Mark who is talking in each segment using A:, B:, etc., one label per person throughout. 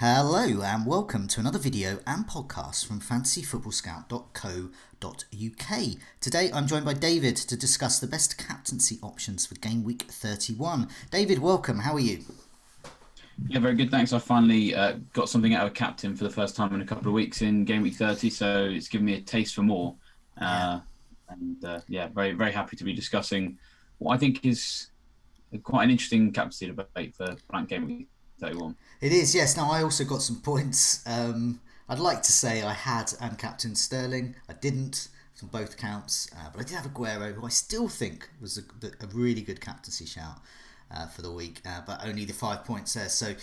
A: Hello and welcome to another video and podcast from fantasyfootballscout.co.uk. Today I'm joined by David to discuss the best captaincy options for Gameweek 31. David, welcome. How are you?
B: Yeah, very good. Thanks. I finally got something out of captain for the first time in a couple of weeks in Gameweek 30, so it's given me a taste for more. Very, very happy to be discussing what I think is quite an interesting captaincy debate for blank Gameweek 31.
A: It is, yes. Now, I also got some points. I'd like to say I had and captain Sterling. I didn't on both counts, but I did have Aguero, who I still think was a really good captaincy shout for the week, but only the 5 points there. So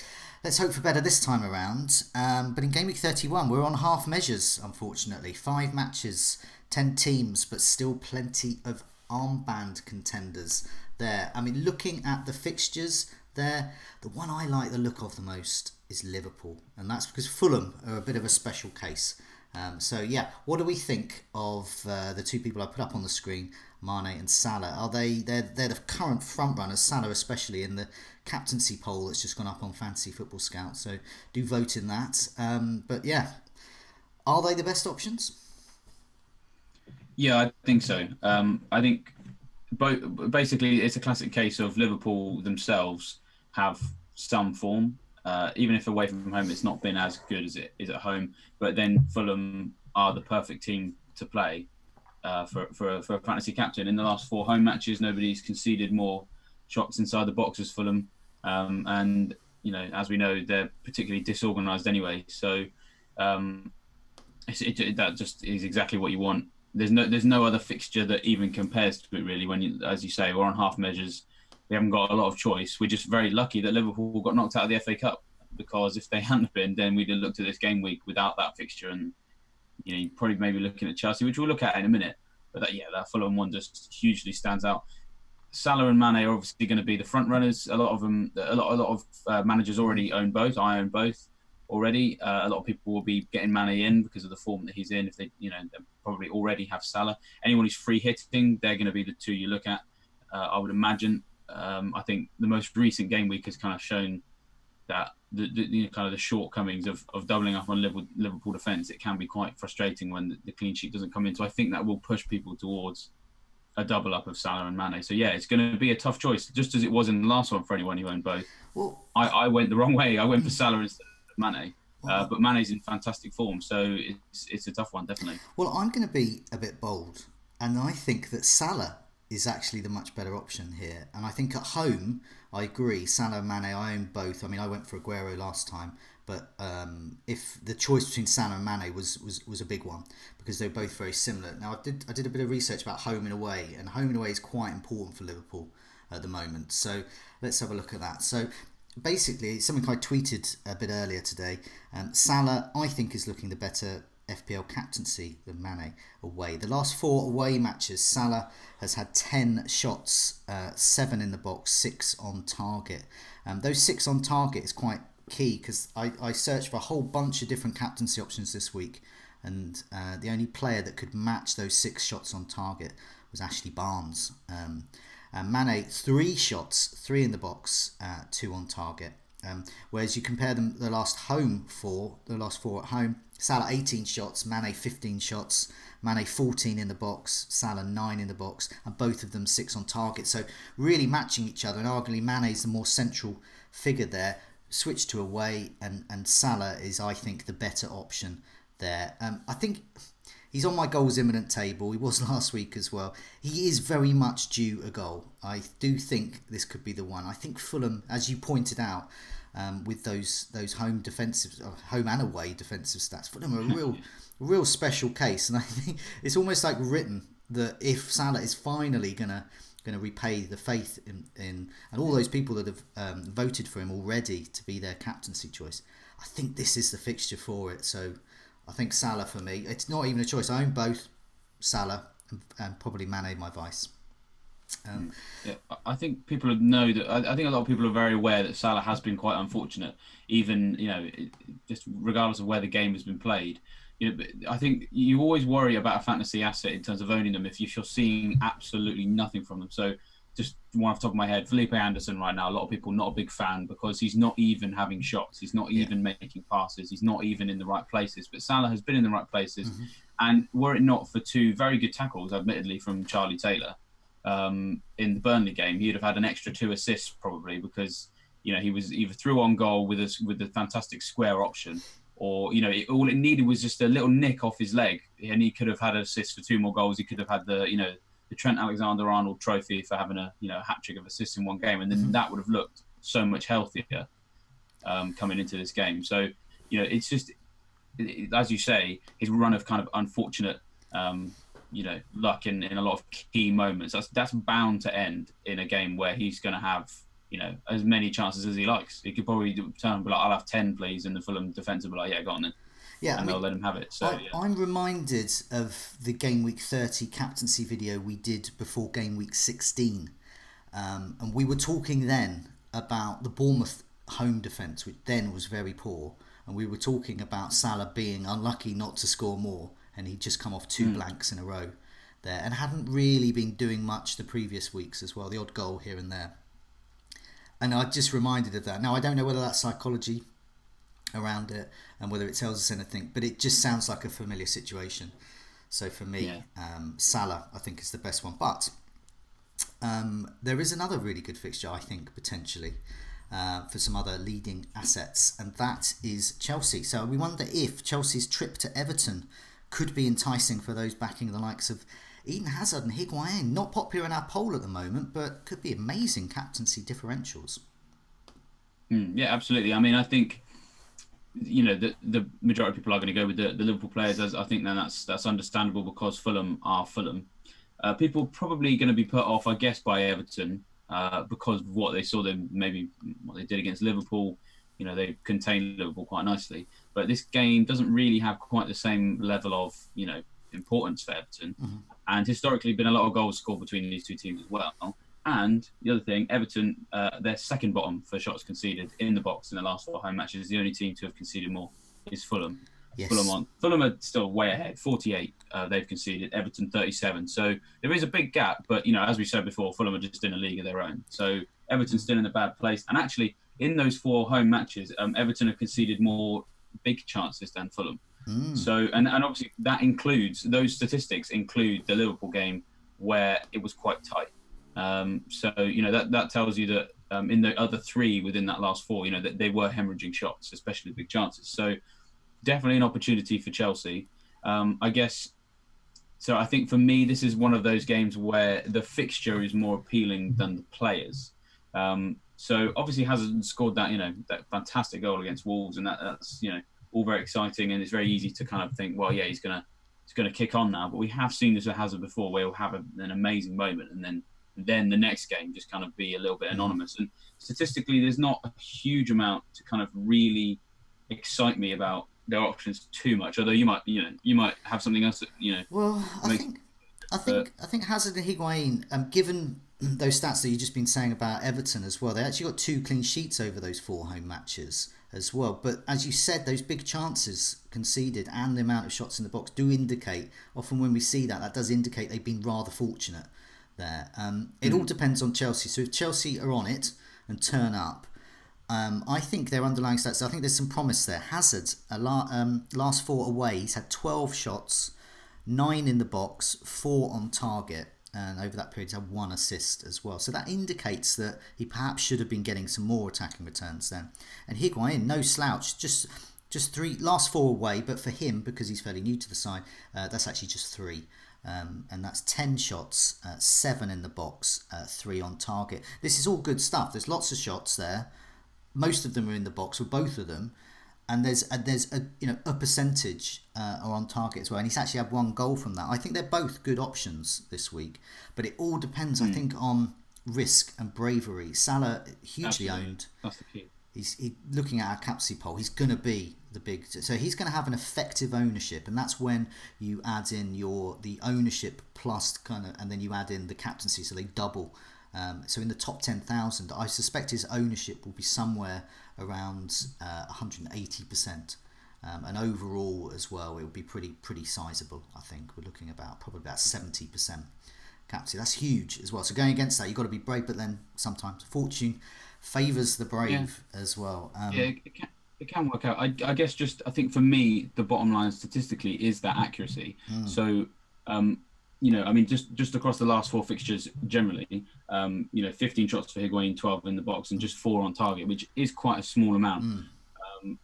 A: let's hope for better this time around. But in Game Week 31, we're on half measures, unfortunately. 5 matches, 10 teams, but still plenty of armband contenders there. I mean, looking at the fixtures there, the one I like the look of the most is Liverpool, and that's because Fulham are a bit of a special case. What do we think of the two people I put up on the screen, Mane and Salah? Are they're the current front runners, Salah especially, in the captaincy poll that's just gone up on Fantasy Football Scout, so do vote in that. Are they the best options?
B: Yeah, I think so. I think basically it's a classic case of Liverpool themselves have some form. Even if away from home it's not been as good as it is at home, but then Fulham are the perfect team to play for a fantasy captain. In the last 4 home matches, nobody's conceded more shots inside the box as Fulham, and as we know, they're particularly disorganised anyway. So that just is exactly what you want. There's no other fixture that even compares to it really. When as you say, we're on half measures. We haven't got a lot of choice. We're just very lucky that Liverpool got knocked out of the FA Cup, because if they hadn't been, then we'd have looked at this game week without that fixture, and you're probably maybe looking at Chelsea, which we'll look at in a minute. But that Fulham one just hugely stands out. Salah and Mane are obviously going to be the front runners. A lot of managers already own both. I own both already. A lot of people will be getting Mane in because of the form that he's in. If they probably already have Salah. Anyone who's free hitting, they're going to be the two you look at. I would imagine. I think the most recent game week has kind of shown that the shortcomings of doubling up on Liverpool defence, it can be quite frustrating when the clean sheet doesn't come in. So I think that will push people towards a double up of Salah and Mane. So yeah, it's going to be a tough choice, just as it was in the last one for anyone who owned both. Well, I went the wrong way. I went for Salah instead of Mane. But Mane's in fantastic form, so it's a tough one, definitely.
A: Well, I'm going to be a bit bold, and I think that Salah is actually the much better option here. And I think at home, I agree, Salah and Mane, I own both. I mean, I went for Aguero last time, but if the choice between Salah and Mane was a big one, because they're both very similar. Now, I did a bit of research about home and away, and home and away is quite important for Liverpool at the moment. So let's have a look at that. So basically, something I tweeted a bit earlier today, Salah, I think, is looking the better FPL captaincy than Mane away. The last 4 away matches, Salah has had 10 shots, 7 in the box, 6 on target. Those 6 on target is quite key, because I searched for a whole bunch of different captaincy options this week, and the only player that could match those 6 shots on target was Ashley Barnes. Mane, 3 shots, 3 in the box, 2 on target. Whereas you compare them, the last 4 at home, Salah 18 shots, Mane 15 shots, Mane 14 in the box, Salah 9 in the box, and both of them 6 on target. So really matching each other, and arguably Mane's the more central figure there. Switch to away, and Salah is, I think, the better option there. I think he's on my goals imminent table. He was last week as well. He is very much due a goal. I do think this could be the one. I think Fulham, as you pointed out, with those home and away defensive stats, Fulham are a real special case. And I think it's almost like written that if Salah is finally gonna repay the faith in and all those people that have voted for him already to be their captaincy choice, I think this is the fixture for it. So I think Salah for me. It's not even a choice. I own both Salah and probably Mane, my vice.
B: I think people know that. I think a lot of people are very aware that Salah has been quite unfortunate, even just regardless of where the game has been played. I think you always worry about a fantasy asset in terms of owning them if you're seeing absolutely nothing from them. So just one off the top of my head, Felipe Anderson right now, a lot of people not a big fan because he's not even having shots. He's not even making passes. He's not even in the right places. But Salah has been in the right places.
A: Mm-hmm.
B: And were it not for two very good tackles, admittedly, from Charlie Taylor in the Burnley game, he'd have had an extra 2 assists probably because, he was either through on goal with a fantastic square option or, all it needed was just a little nick off his leg and he could have had an assist for 2 more goals. He could have had the Trent Alexander-Arnold trophy for having a hat trick of assists in one game, and then that would have looked so much healthier coming into this game. So, it's just, as you say, his run of kind of unfortunate, luck in a lot of key moments. That's bound to end in a game where he's going to have, as many chances as he likes. He could probably turn and be like, "I'll have 10, please," and the Fulham defence will be like, "Yeah, go on then."
A: Yeah,
B: and they'll let him have it. So
A: I'm reminded of the Gameweek 30 captaincy video we did before Gameweek 16. And we were talking then about the Bournemouth home defence, which then was very poor. And we were talking about Salah being unlucky not to score more. And he'd just come off 2 blanks in a row there. And hadn't really been doing much the previous weeks as well. The odd goal here and there. And I just reminded of that. Now, I don't know whether that's psychology around it and whether it tells us anything, but it just sounds like a familiar situation. So for me, Salah I think is the best one, but there is another really good fixture I think potentially for some other leading assets, and that is Chelsea. So we wonder if Chelsea's trip to Everton could be enticing for those backing the likes of Eden Hazard and Higuain. Not popular in our poll at the moment, but could be amazing captaincy differentials.
B: Yeah, absolutely. I mean, I think the majority of people are going to go with the Liverpool players. As I think then that's understandable because Fulham are Fulham. People probably going to be put off, I guess, by Everton because of what they saw them maybe what they did against Liverpool. They contained Liverpool quite nicely, but this game doesn't really have quite the same level of importance for Everton. And historically, been a lot of goals scored between these two teams as well. And the other thing, Everton, they're second bottom for shots conceded in the box in the last 4 home matches. The only team to have conceded more is Fulham.
A: Yes.
B: Fulham are still way ahead, 48 they've conceded, Everton 37. So there is a big gap, but as we said before, Fulham are just in a league of their own. So Everton's still in a bad place. And actually, in those 4 home matches, Everton have conceded more big chances than Fulham. So and obviously those statistics include the Liverpool game where it was quite tight. So that tells you that in the other 3 within that last 4, that they were hemorrhaging shots, especially big chances. So definitely an opportunity for Chelsea, I guess. So I think for me, this is one of those games where the fixture is more appealing than the players. So obviously Hazard scored that that fantastic goal against Wolves, and that's all very exciting, and it's very easy to kind of think, well, yeah, he's gonna kick on now. But we have seen this with Hazard before, where he'll have an amazing moment, and then the next game just kind of be a little bit anonymous. And statistically, there's not a huge amount to kind of really excite me about their options too much. Although you might have something else that
A: Well, I think Hazard and Higuain, given those stats that you've just been saying about Everton as well, they actually got 2 clean sheets over those 4 home matches as well. But as you said, those big chances conceded and the amount of shots in the box do indicate, often when we see that does indicate they've been rather fortunate there. It all depends on Chelsea. So if Chelsea are on it and turn up, I think their underlying stats, I think there's some promise there. Hazard, last 4 away, he's had 12 shots, 9 in the box, 4 on target, and over that period he's had 1 assist as well. So that indicates that he perhaps should have been getting some more attacking returns then. And Higuain, no slouch, just 3, last 4 away, but for him, because he's fairly new to the side, that's actually just 3. And that's 10 shots, 7 in the box, 3 on target. This is all good stuff. There's lots of shots there. Most of them are in the box, or both of them, and there's a percentage are on target as well. And he's actually had 1 goal from that. I think they're both good options this week, but it all depends, I think, on risk and bravery. Salah hugely owned.
B: That's the key.
A: He's looking at our captaincy poll. He's going to be the big. So he's going to have an effective ownership, and that's when you add in the ownership plus and then you add in the captaincy, so they double. So in the top 10,000, I suspect his ownership will be somewhere around 180%, and overall as well, it will be pretty sizable. I think we're looking about probably about 70%. captaincy. That's huge as well. So going against that, you've got to be brave, but then sometimes fortune favours the
B: Yeah,
A: brave as well.
B: yeah, it can work out. I guess just I think for me the bottom line statistically is that accuracy. So um, I mean just across the last four fixtures generally, 15 shots for Higuain, 12 in the box, and just four on target, which is quite a small amount.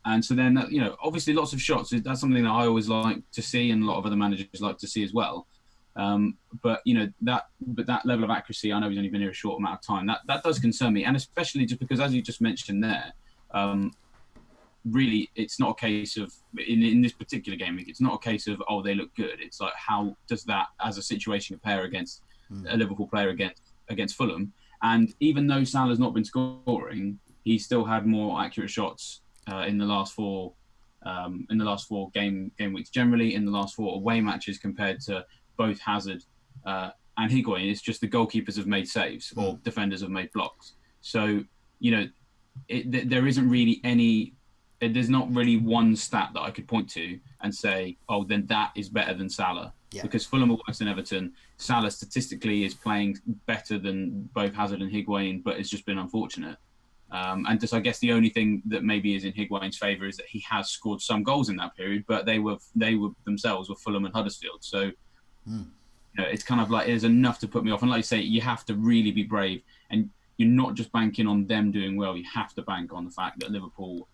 B: And so then that, obviously lots of shots. That's something that I always like to see, and a lot of other managers like to see as well. But that level of accuracy, I know he's only been here a short amount of time. That does concern me, and especially just because, as you just mentioned there, really, it's not a case of in this particular game week. It's not a case of they look good. It's like how does that as a situation compare against a Liverpool player against Fulham? And even though Salah's not been scoring, he still had more accurate shots in the last four game weeks. Generally, in the last four away matches compared to both Hazard and Higuain, it's just the goalkeepers have made saves or defenders have made blocks. So there isn't really any. There's not really one stat that I could point to and say, then that is better than Salah. Yeah. Because Fulham are worse than Everton. Salah statistically is playing better than both Hazard and Higuain, but it's just been unfortunate. And just I guess the only thing that maybe is in Higuain's favour is that he has scored some goals in that period, but they were themselves were Fulham and Huddersfield. So it's kind of like there's enough to put me off. And like you say, you have to really be brave, and you're not just banking on them doing well. You have to bank on the fact that Liverpool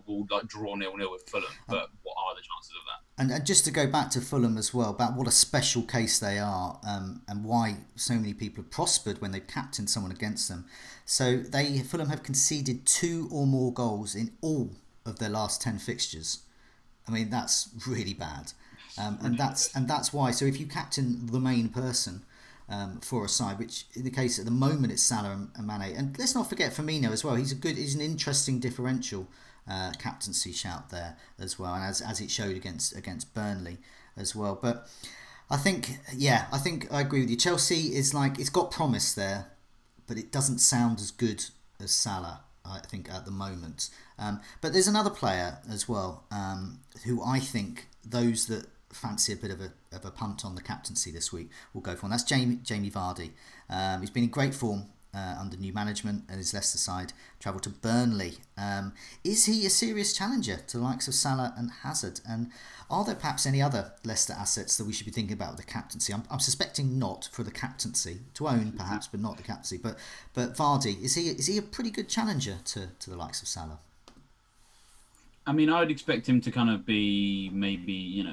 B: will draw 0-0 with Fulham. But what are the chances of that?
A: And just to go back to Fulham as well, about what a special case they are, and why so many people have prospered when they've captained someone against them. So Fulham have conceded 2 or more goals in all of their last 10 fixtures. I mean, that's really bad, and that's why. So if you captain the main person for a side, which in the case at the moment it's Salah and Mane, and let's not forget Firmino as well. He's an interesting differential captaincy shout there as well, and as it showed against Burnley as well. But I think I agree with you. Chelsea is it's got promise there, but it doesn't sound as good as Salah, I think, at the moment. But there's another player as well who I think those that fancy a bit of a punt on the captaincy this week will go for, and that's Jamie Vardy. He's been in great form under new management, and his Leicester side travelled to Burnley. Is he a serious challenger to the likes of Salah and Hazard? And are there perhaps any other Leicester assets that we should be thinking about with the captaincy? I'm suspecting not for the captaincy, to own perhaps, but not the captaincy. But Vardy, is he a pretty good challenger to the likes of Salah?
B: I mean, I would expect him to kind of be maybe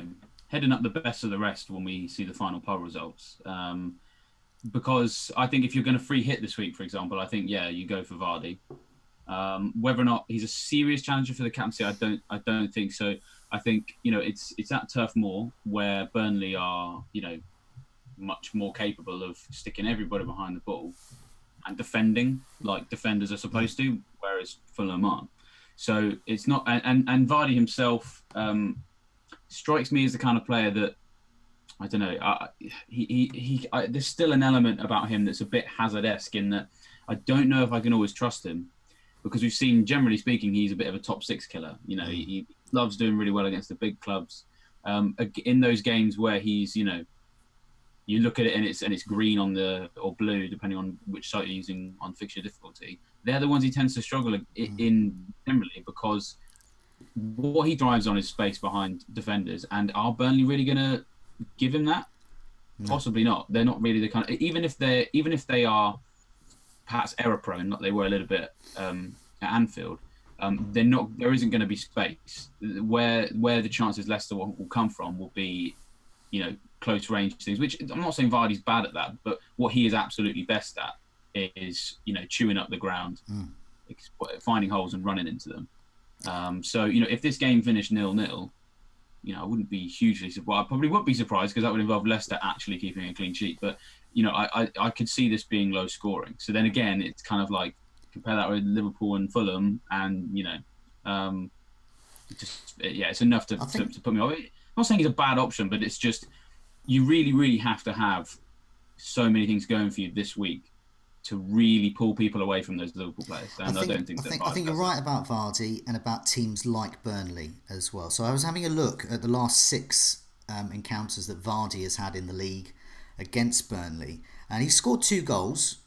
B: heading up the best of the rest when we see the final poll results. Because I think if you're going to free hit this week, for example, I think you go for Vardy. Whether or not he's a serious challenger for the captaincy, I don't think so. I think it's at Turf Moor where Burnley are much more capable of sticking everybody behind the ball and defending like defenders are supposed to, whereas Fulham aren't. So it's not, and Vardy himself strikes me as the kind of player that I don't know. There's still an element about him that's a bit Hazard-esque in that I don't know if I can always trust him, because we've seen, generally speaking, he's a bit of a top 6 killer. He loves doing really well against the big clubs. In those games where he's, you look at it and it's green on or blue, depending on which site you're using on fixture difficulty. They're the ones he tends to struggle in generally, because what he drives on is space behind defenders. And are Burnley really going to give him that? No. Possibly not. They're not really the kind of, even if they are perhaps error prone, like they were a little bit at Anfield, they're not. There isn't going to be space. Where the chances Leicester will come from will be, close range things. Which I'm not saying Vardy's bad at that, but what he is absolutely best at is chewing up the ground, finding holes and running into them. So if this game finished 0-0. I wouldn't be hugely surprised. Well, I probably would be surprised, because that would involve Leicester actually keeping a clean sheet. But, I could see this being low scoring. So then again, it's kind of like, compare that with Liverpool and Fulham, and, it's enough to put me off. I'm not saying he's a bad option, but it's just, you really, really have to have so many things going for you this week to really pull people away from those Liverpool players. And I think
A: you're right about Vardy and about teams like Burnley as well. So I was having a look at the last 6 encounters that Vardy has had in the league against Burnley, and he scored 2 goals.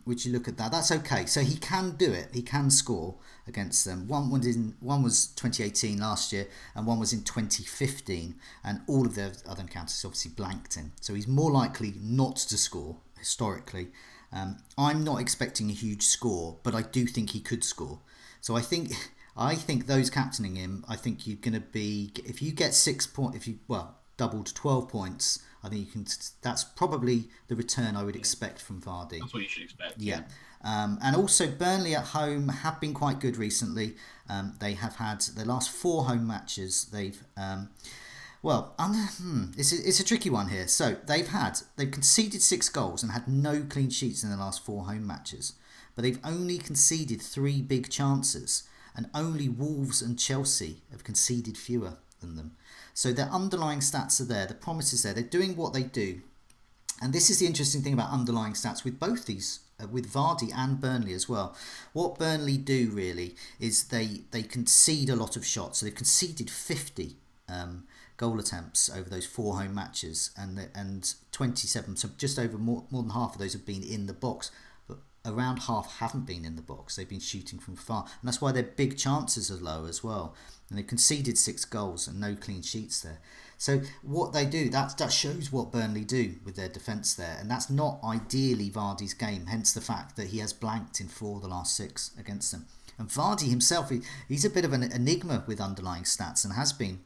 A: Which you look at that, that's okay. So he can do it. He can score against them. One was 2018 last year, and one was in 2015. And all of their other encounters obviously blanked in. So he's more likely not to score historically. I'm not expecting a huge score, but I do think he could score. So I think those captaining him, I think you're going to be, if you get 6 points, doubled 12 points, I think you can. That's probably the return I would expect from Vardy.
B: That's what you should expect.
A: Yeah. And also Burnley at home have been quite good recently. They have had their last 4 home matches. They've it's a tricky one here. So they've conceded 6 goals and had no clean sheets in the last 4 home matches, but they've only conceded 3 big chances, and only Wolves and Chelsea have conceded fewer than them. So their underlying stats are there, the promise is there, they're doing what they do. And this is the interesting thing about underlying stats with both these, with Vardy and Burnley as well. What Burnley do really is they concede a lot of shots. So they've conceded 50 goal attempts over those 4 home matches, and 27, so just over more than half of those have been in the box. But around half haven't been in the box. They've been shooting from far, and that's why their big chances are low as well. And they've conceded 6 goals and no clean sheets there. So what they do, that shows what Burnley do with their defence there, and that's not ideally Vardy's game. Hence the fact that he has blanked in 4 of the last 6 against them. And Vardy himself, he's a bit of an enigma with underlying stats, and has been.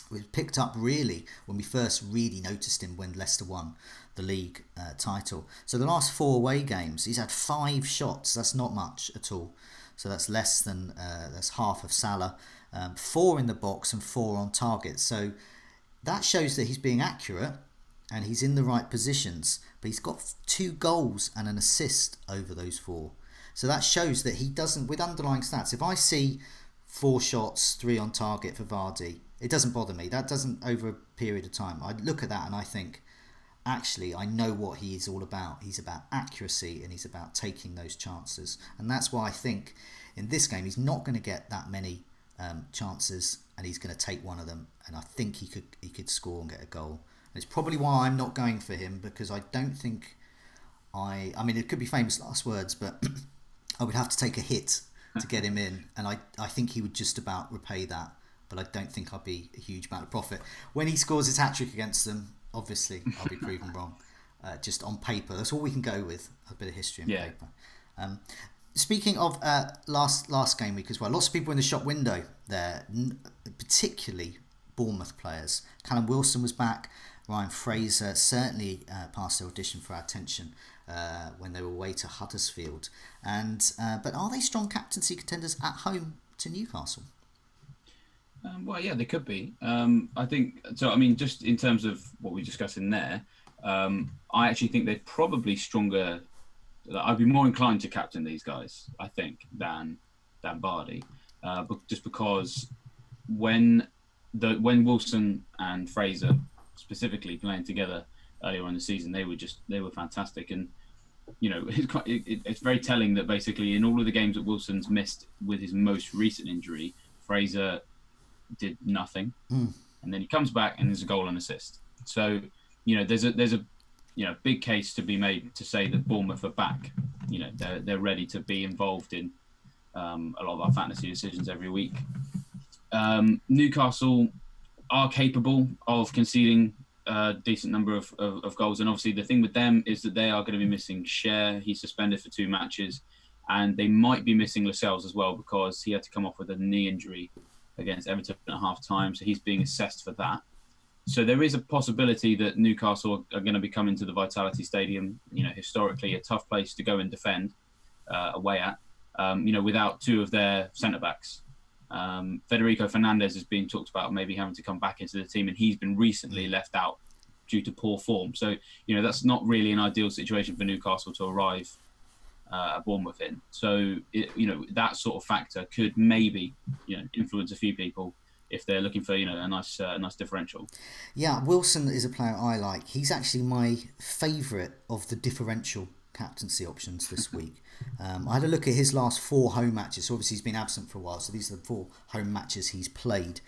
A: We picked up really when we first really noticed him when Leicester won the league title. So the last 4 away games, he's had 5 shots. That's not much at all. So that's less than that's half of Salah. 4 in the box and 4 on target. So that shows that he's being accurate and he's in the right positions. But he's got 2 goals and an assist over those 4. So that shows that he doesn't, with underlying stats, if I see 4 shots, 3 on target for Vardy, it doesn't bother me. That doesn't, over a period of time, I look at that and I think, actually, I know what he is all about. He's about accuracy and he's about taking those chances. And that's why I think in this game he's not going to get that many chances, and he's going to take one of them. And I think he could score and get a goal. And it's probably why I'm not going for him, because I don't think I mean, it could be famous last words, but I would have to take a hit to get him in, and I think he would just about repay that. But I don't think I'll be a huge amount of profit. When he scores his hat-trick against them, obviously I'll be proven wrong. Just on paper, that's all we can go with, a bit of history on paper. Speaking of last game week as well, lots of people in the shop window there, particularly Bournemouth players. Callum Wilson was back. Ryan Fraser certainly passed their audition for our attention when they were away to Huddersfield. But are they strong captaincy contenders at home to Newcastle?
B: Well, yeah, they could be. I think so. I mean, just in terms of what we discussed in there, I actually think they're probably stronger. I'd be more inclined to captain these guys, I think, than Vardy, just because when Wilson and Fraser specifically playing together earlier on in the season, they were fantastic. And you know, it's very telling that basically in all of the games that Wilson's missed with his most recent injury, Fraser did nothing, and then he comes back and there's a goal and assist. So you know, there's a big case to be made to say that Bournemouth are back. You know, they're ready to be involved in a lot of our fantasy decisions every week. Newcastle are capable of conceding a decent number of goals, and obviously the thing with them is that they are going to be missing Cher. He's suspended for 2 matches, and they might be missing Lascelles as well, because he had to come off with a knee injury against Everton at half-time, so he's being assessed for that. So there is a possibility that Newcastle are going to be coming to the Vitality Stadium, you know, historically a tough place to go and defend away at, without 2 of their centre-backs. Federico Fernandez is being talked about maybe having to come back into the team, and he's been recently left out due to poor form. So, you know, that's not really an ideal situation for Newcastle to arrive at Bournemouth in. So, that sort of factor could maybe, influence a few people if they're looking for, a nice differential.
A: Yeah, Wilson is a player I like. He's actually my favourite of the differential captaincy options this week. I had a look at his last 4 home matches. So obviously he's been absent for a while, so these are the 4 home matches he's played.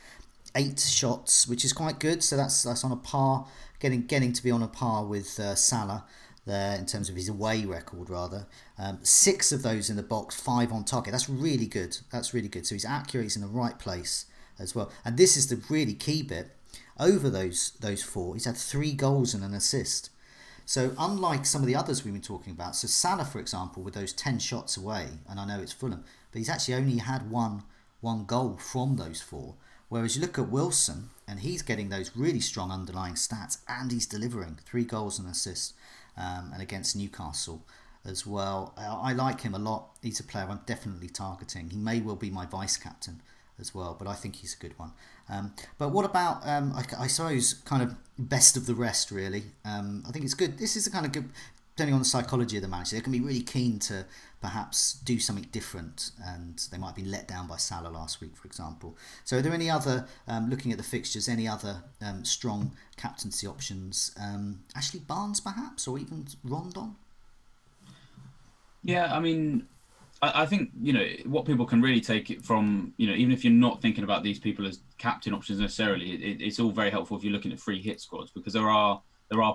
A: 8 shots, which is quite good. So that's on a par, getting to be on a par with Salah. there in terms of his away record, rather. 6 of those in the box, 5 on target. That's really good. That's really good. So he's accurate. He's in the right place as well. And this is the really key bit. Over those 4, he's had 3 goals and an assist. So unlike some of the others we've been talking about, so Salah, for example, with those 10 shots away, and I know it's Fulham, but he's actually only had one goal from those 4. Whereas you look at Wilson, and he's getting those really strong underlying stats, and he's delivering 3 goals and assists, and against Newcastle as well. I like him a lot. He's a player I'm definitely targeting. He may well be my vice captain as well, but I think he's a good one. But what about, I suppose, kind of best of the rest, really? I think it's good. This is a kind of good, depending on the psychology of the manager, they can be really keen to perhaps do something different, and they might be let down by Salah last week, for example. So are there any other, looking at the fixtures, any other strong captaincy options? Ashley Barnes, perhaps, or even Rondon?
B: Yeah, I mean, I think, what people can really take it from, even if you're not thinking about these people as captain options necessarily, it's all very helpful if you're looking at free hit squads, because there are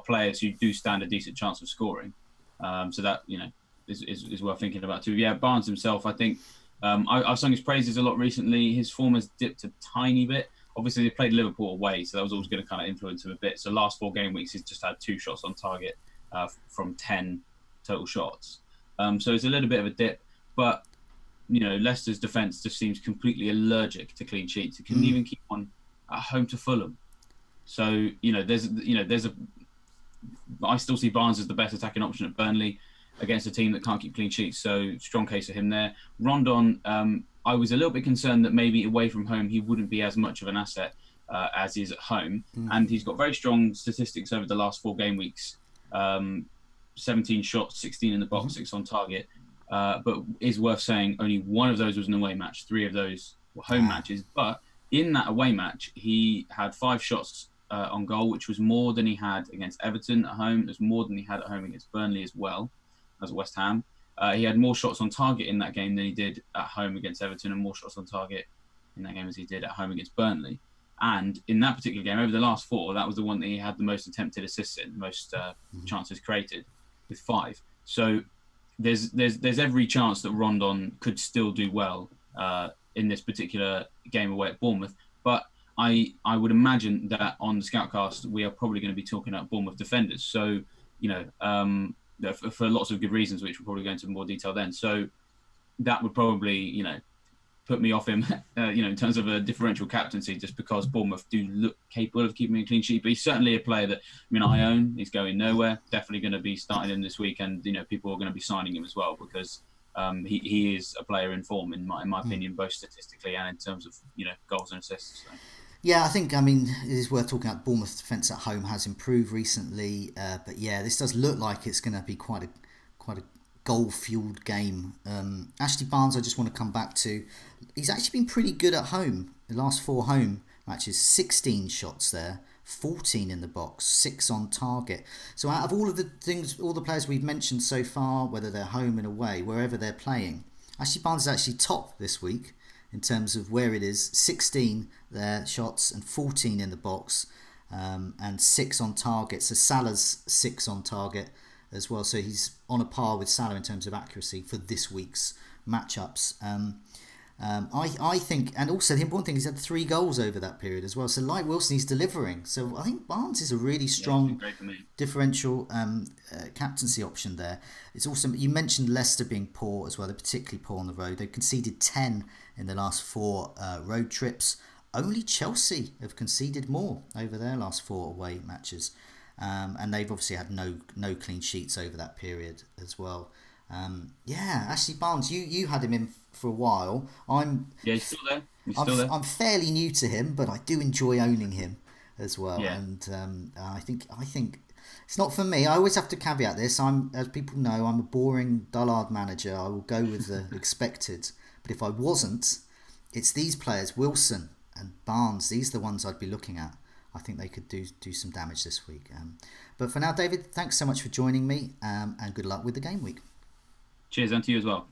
B: players who do stand a decent chance of scoring. So that, is worth thinking about too. Yeah, Barnes himself, I think, I've sung his praises a lot recently. His form has dipped a tiny bit. Obviously, they played Liverpool away, so that was always going to kind of influence him a bit. So last 4 game weeks, he's just had 2 shots on target from 10 total shots. So it's a little bit of a dip. But, Leicester's defence just seems completely allergic to clean sheets. It can even keep one at home to Fulham. So, I still see Barnes as the best attacking option at Burnley against a team that can't keep clean sheets. So strong case for him there. Rondon, I was a little bit concerned that maybe away from home he wouldn't be as much of an asset as he is at home. And he's got very strong statistics over the last 4 game weeks. 17 shots, 16 in the box, 6 on target. But is worth saying only 1 of those was an away match, 3 of those were home matches. But in that away match, he had 5 shots on goal, which was more than he had against Everton at home. It was more than he had at home against Burnley as well as West Ham. He had more shots on target in that game than he did at home against Everton, and more shots on target in that game as he did at home against Burnley. And in that particular game, over the last 4, that was the one that he had the most attempted assists in, most chances created, with 5. So there's every chance that Rondon could still do well in this particular game away at Bournemouth. But I would imagine that on the Scoutcast, we are probably going to be talking about Bournemouth defenders. So, for lots of good reasons, which we'll probably go into more detail then. So that would probably, put me off him, in terms of a differential captaincy, just because Bournemouth do look capable of keeping a clean sheet. But he's certainly a player that, I own. He's going nowhere. Definitely going to be starting him this week, and people are going to be signing him as well, because he is a player in form, in my opinion, both statistically and in terms of goals and assists. So.
A: Yeah, I think, it is worth talking about. Bournemouth's defence at home has improved recently, but yeah, this does look like it's going to be quite a goal-fueled game. Ashley Barnes, I just want to come back to. He's actually been pretty good at home. The last 4 home matches, 16 shots there, 14 in the box, 6 on target. So out of all of the things, all the players we've mentioned so far, whether they're home and away, wherever they're playing, Ashley Barnes is actually top this week in terms of where it is. 16 there shots and 14 in the box, and 6 on target. So Salah's 6 on target as well. So he's on a par with Salah in terms of accuracy for this week's matchups. I think, and also the important thing is he had 3 goals over that period as well. So like Wilson, he's delivering. So I think Barnes is a really strong differential captaincy option there. It's also, you mentioned Leicester being poor as well. They're particularly poor on the road. They've conceded 10 in the last 4 road trips. Only Chelsea have conceded more over their last 4 away matches. And they've obviously had no clean sheets over that period as well. Ashley Barnes, you had him in for a while.
B: He's still there.
A: I'm fairly new to him, but I do enjoy owning him as well.
B: Yeah.
A: And I think it's not for me. I always have to caveat this. As people know, I'm a boring, dullard manager. I will go with the expected. But if I wasn't, it's these players, Wilson and Barnes. These are the ones I'd be looking at. I think they could do some damage this week. But for now, David, thanks so much for joining me, and good luck with the game week.
B: Cheers, and to you as well.